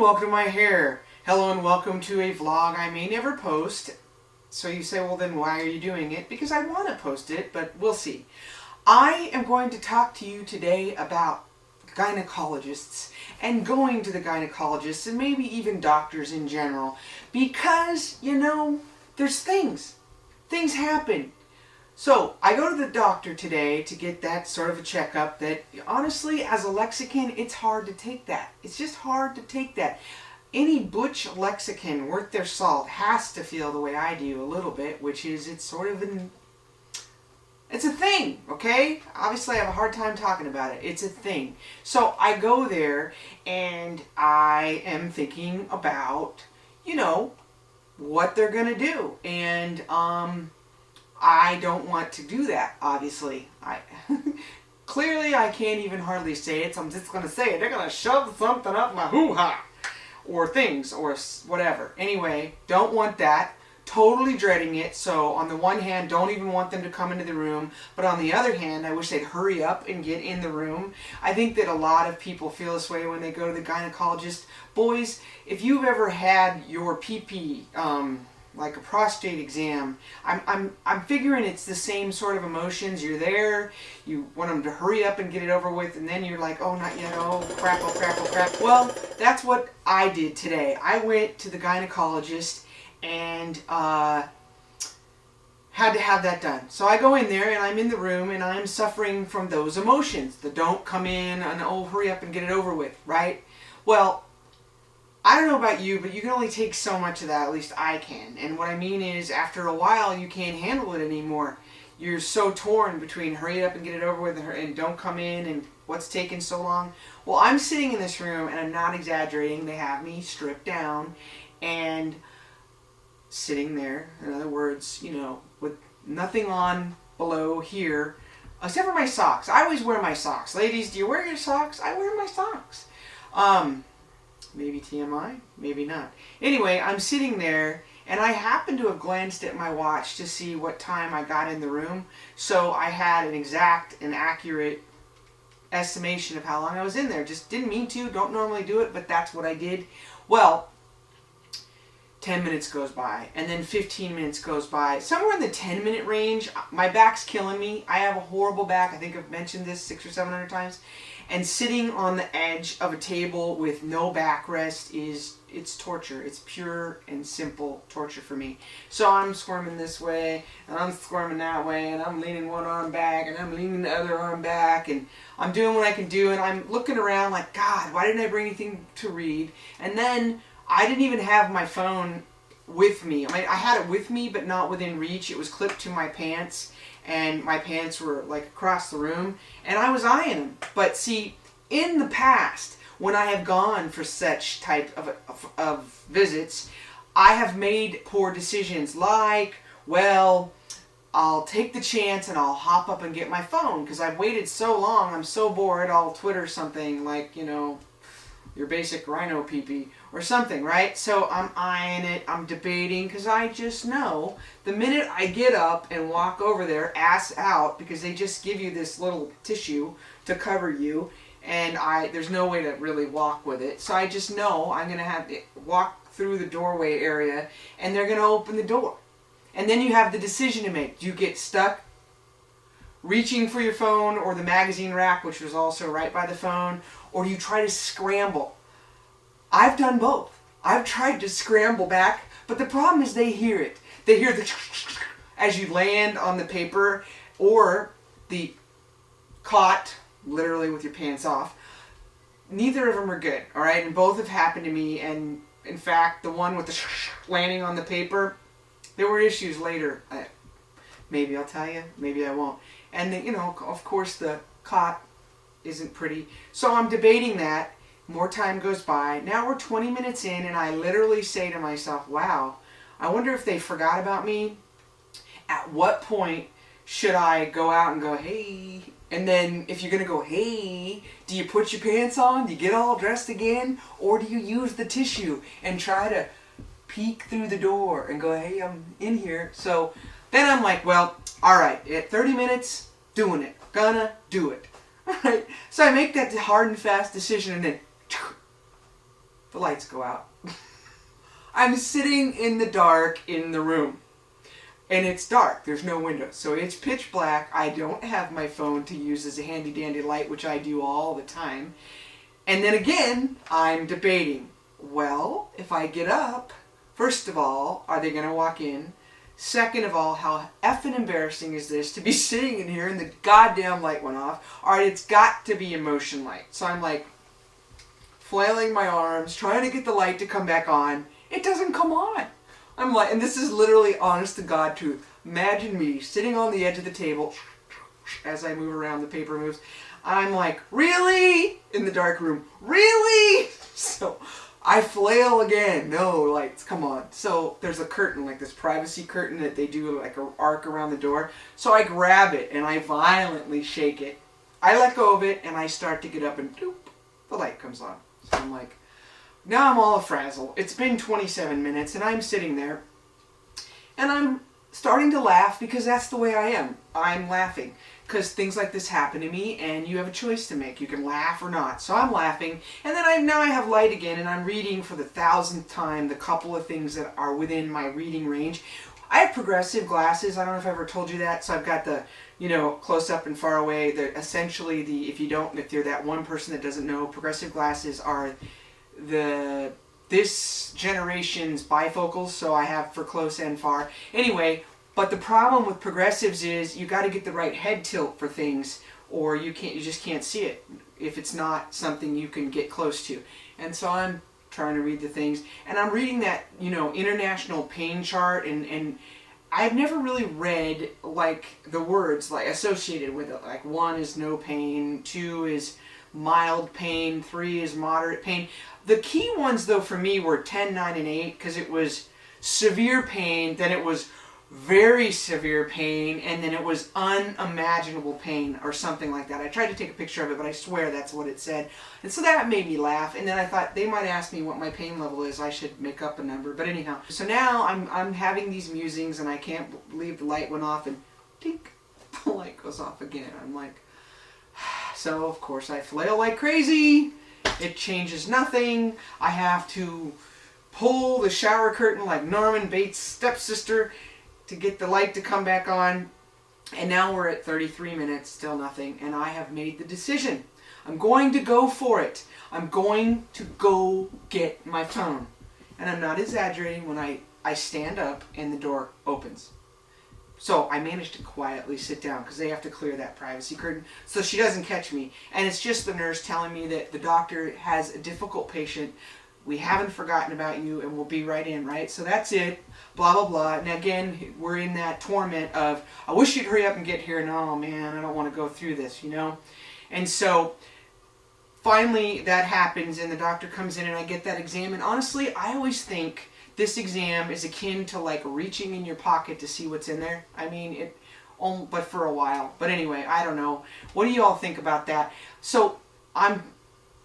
welcome to my hair. Hello and welcome to a vlog I may never post. So you say, well then why are you doing it? Because I want to post it, but we'll see. I am going to talk to you today about gynecologists and going to the gynecologists and maybe even doctors in general. Because, you know, there's things. Things happen. So, I go to the doctor today to get that sort of a checkup that, honestly, as a Lexican, it's hard to take that. It's just hard to take that. Any butch Lexican worth their salt has to feel the way I do a little bit, which is it's sort of it's a thing, okay? Obviously, I have a hard time talking about it. It's a thing. So, I go there, and I am thinking about, you know, what they're going to do. And, I don't want to do that, obviously. Clearly, I can't even hardly say it, so I'm just going to say it. They're going to shove something up my hoo-ha. Or things, or whatever. Anyway, don't want that. Totally dreading it. So, on the one hand, don't even want them to come into the room. But on the other hand, I wish they'd hurry up and get in the room. I think that a lot of people feel this way when they go to the gynecologist. Boys, if you've ever had your pee-pee, like a prostate exam, I'm figuring it's the same sort of emotions. You're there, you want them to hurry up and get it over with, and then you're like, oh, not yet, oh crap, oh crap, oh crap. Well, that's what I did today. I went to the gynecologist and had to have that done. So I go in there and I'm in the room and I'm suffering from those emotions. The don't come in and oh, hurry up and get it over with, right? Well, I don't know about you, but you can only take so much of that, at least I can. And what I mean is, after a while, you can't handle it anymore. You're so torn between hurry up and get it over with and don't come in and what's taking so long. Well, I'm sitting in this room, and I'm not exaggerating. They have me stripped down and sitting there, in other words, you know, with nothing on below here, except for my socks. I always wear my socks. Ladies, do you wear your socks? I wear my socks. Maybe TMI, maybe not. Anyway, I'm sitting there, and I happened to have glanced at my watch to see what time I got in the room, so I had an exact and accurate estimation of how long I was in there. Just didn't mean to, don't normally do it, but that's what I did. Well, 10 minutes goes by, and then 15 minutes goes by. Somewhere in the 10-minute range, my back's killing me. I have a horrible back. I think I've mentioned this 600 or 700 times. And sitting on the edge of a table with no backrest it's torture. It's pure and simple torture for me. So I'm squirming this way, and I'm squirming that way, and I'm leaning one arm back, and I'm leaning the other arm back, and I'm doing what I can do, and I'm looking around like, God, why didn't I bring anything to read? And then I didn't even have my phone with me. I mean, I had it with me, but not within reach. It was clipped to my pants, and my pants were like across the room, and I was eyeing them. But see, in the past, when I have gone for such type of visits, I have made poor decisions like, well, I'll take the chance and I'll hop up and get my phone because I've waited so long, I'm so bored, I'll Twitter something like, you know, your basic rhino pee-pee or something, right? So I'm eyeing it, I'm debating, because I just know the minute I get up and walk over there, ass out, because they just give you this little tissue to cover you, and there's no way to really walk with it. So I just know I'm going to have to walk through the doorway area, and they're going to open the door. And then you have the decision to make. Do you get stuck reaching for your phone or the magazine rack, which was also right by the phone, or do you try to scramble? I've done both. I've tried to scramble back, but the problem is they hear it. They hear the as you land on the paper, or the caught, literally with your pants off. Neither of them are good, all right? And both have happened to me, and in fact, the one with the landing on the paper, there were issues later. Maybe I'll tell you, maybe I won't. And, you know, of course, the caught isn't pretty. So I'm debating that. More time goes by. Now we're 20 minutes in, and I literally say to myself, wow, I wonder if they forgot about me. At what point should I go out and go, hey? And then if you're going to go, hey, do you put your pants on? Do you get all dressed again? Or do you use the tissue and try to peek through the door and go, hey, I'm in here? So then I'm like, well, all right, at 30 minutes, doing it. Gonna do it. Right? So I make that hard and fast decision, and then the lights go out. I'm sitting in the dark in the room. And it's dark. There's no windows. So it's pitch black. I don't have my phone to use as a handy dandy light, which I do all the time. And then again, I'm debating. Well, if I get up, first of all, are they going to walk in? Second of all, how effing embarrassing is this to be sitting in here and the goddamn light went off? Alright, it's got to be a motion light. So I'm like flailing my arms, trying to get the light to come back on. It doesn't come on. I'm like, and this is literally honest to God truth. Imagine me sitting on the edge of the table as I move around, the paper moves. I'm like, really? In the dark room, really? So I flail again. No lights, come on. So there's a curtain, like this privacy curtain that they do like an arc around the door. So I grab it and I violently shake it. I let go of it and I start to get up and doop, the light comes on. So I'm like, now I'm all a-frazzle. It's been 27 minutes and I'm sitting there and I'm starting to laugh because that's the way I am. I'm laughing because things like this happen to me and you have a choice to make. You can laugh or not. So I'm laughing and then now I have light again and I'm reading for the 1,000th time the couple of things that are within my reading range. I have progressive glasses. I don't know if I ever told you that. So I've got the, you know, close up and far away. They're essentially if you're that one person that doesn't know, progressive glasses are this generation's bifocals, so I have for close and far. Anyway, but the problem with progressives is you got to get the right head tilt for things, or you just can't see it if it's not something you can get close to. And so I'm trying to read the things, and I'm reading that, you know, international pain chart, and I've never really read like the words like associated with it. Like 1 is no pain, 2 is mild pain, 3 is moderate pain. The key ones though for me were 10, 9, and 8 because it was severe pain, then it was very severe pain, and then it was unimaginable pain or something like that. I tried to take a picture of it, but I swear that's what it said. And so that made me laugh, and then I thought they might ask me what my pain level is. I should make up a number, but anyhow. So now I'm having these musings and I can't believe the light went off and tink, the light goes off again. I'm like, so of course I flail like crazy. It changes nothing. I have to pull the shower curtain like Norman Bates' stepsister to get the light to come back on. And now we're at 33 minutes, still nothing. And I have made the decision. I'm going to go for it. I'm going to go get my phone. And I'm not exaggerating when I stand up and the door opens. So I managed to quietly sit down because they have to clear that privacy curtain so she doesn't catch me. And it's just the nurse telling me that the doctor has a difficult patient. We haven't forgotten about you and we'll be right in, right? So that's it, blah, blah, blah. And again, we're in that torment of, I wish you'd hurry up and get here. And oh man, I don't want to go through this, you know? And so finally that happens and the doctor comes in and I get that exam. And honestly, I always think this exam is akin to like reaching in your pocket to see what's in there. I mean, but for a while. But anyway, I don't know. What do you all think about that? So I'm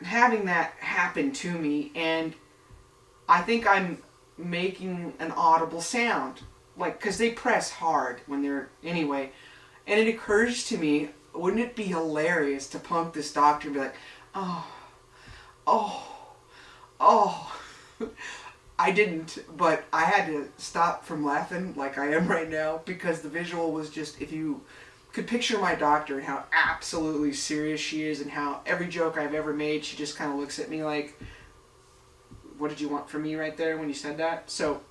having that happen to me, and I think I'm making an audible sound. Like, because they press hard when they're, anyway. And it occurs to me, wouldn't it be hilarious to punk this doctor and be like, oh, I didn't, but I had to stop from laughing like I am right now because the visual was just, if you could picture my doctor and how absolutely serious she is and how every joke I've ever made, she just kind of looks at me like, what did you want from me right there when you said that? So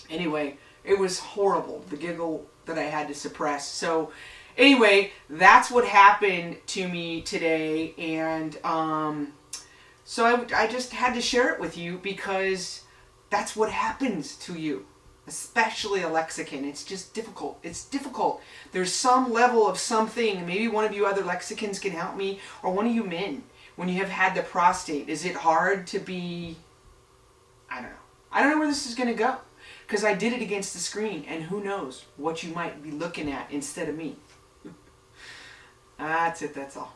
anyway, it was horrible, the giggle that I had to suppress. So anyway, that's what happened to me today, and so I just had to share it with you because that's what happens to you, especially a lexicon. It's just difficult. It's difficult. There's some level of something. Maybe one of you other lexicons can help me, or one of you men, when you have had the prostate. Is it hard to be, I don't know. I don't know where this is going to go because I did it against the screen, and who knows what you might be looking at instead of me. That's it. That's all.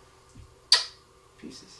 Pieces.